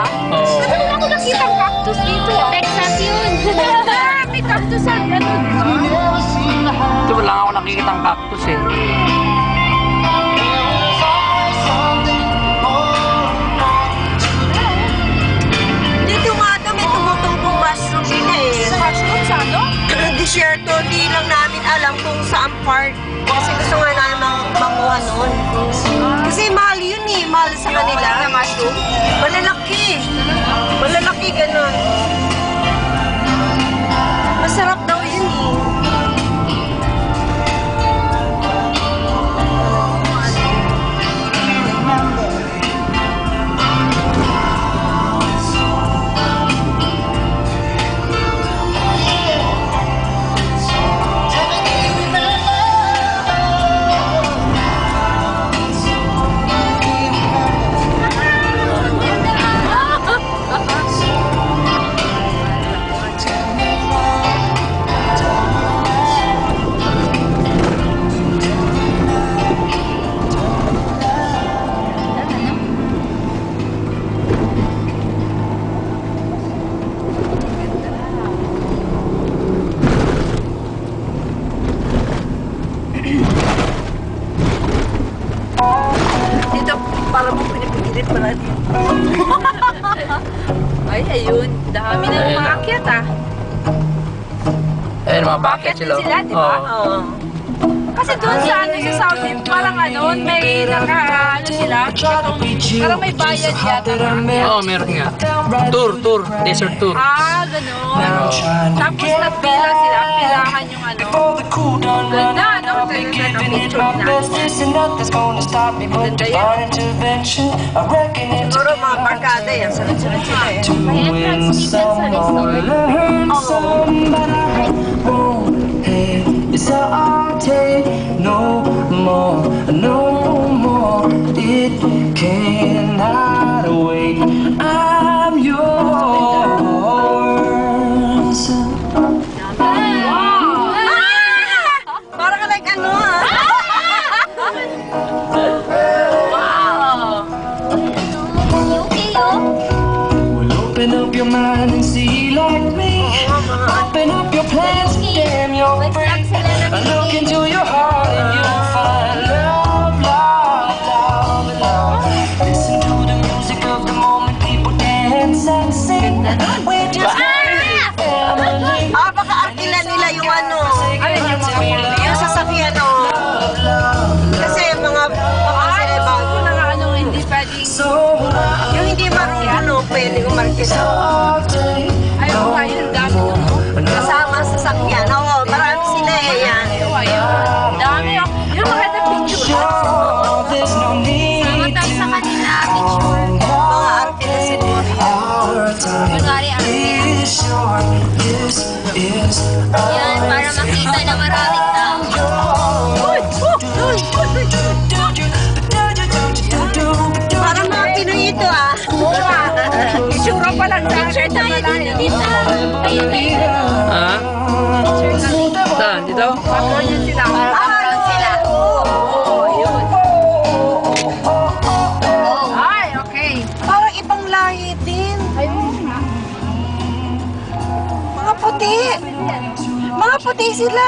ba? Oo. Pero ako nakita ang cactus dito ah. Texas yun. May cactus ang ganun. Ito wala ako nakikita ang cactus eh. Dito nga ito, may tumutungkong mushroom din eh. Mushroom sa ano? Disyerto, di lang namin alam kung saan part. Kasi gusto nga namin makuha noon. Kasi mahal yun eh, mahal sa kanila. Na mushroom? Malalaki. Malalaki ganun. Masarap daw yun eh. Dito, para mo pinipigilit pala dito. Ay, ayun. Dami na Ayun. umakyat ah. Ayun, mga bucket Bakit sila. sila, di ba? Oo. Oo. Kasi doon sa ano sa Saudi, parang ano, may ano sila, parang may bayad yata. Oo, meron nga. Tour, desert tour. Ah, gano'n. Tapos nagpila sila, pilahan yung ano. Ganda, ano? Ganda ng picture na. Ganda yan. Siguro mga barkada yan. Sunod-sunod sila eh. Kaya transmit lang sa resort. It's all take no more, no more. It cannot wait. I'm yours. Wow! Parang ka like ano ah. Wow! Okay, oh. Well, open up your mind and see like me. Open up your plans, damn, you're free. Look into your heart and you'll find love, love, love, love. Listen to the music of the moment, people dance and sing. We're just family. Ah, baka arkila nila yung ano. Yung sasakyan o. Kasi mga Ay, sila bago na nga anong hindi pwedeng. So yung hindi marunong pwede umarkila. all day. Ayaw nga yun, dami nung. Kasama sa sasakyan. Oo, marami sila eh yan. Ayun, dami oh. Yung maganda picture. Sure, there's no need Sama tayo sa kanila, picture. Mga arkila siguro. our time. Kunwari, Is short. This is yan, para makita na maraming tao. Parang mga Pinoy ito ah. Isura pa lang sa Picture tayo dito, dito. Ayun, ayun. Ha? Saan? Dito? Background yun sila. Background sila. Oo, yun. Ay, okay. Parang ibang lahi din. Mga puti. Mga puti sila.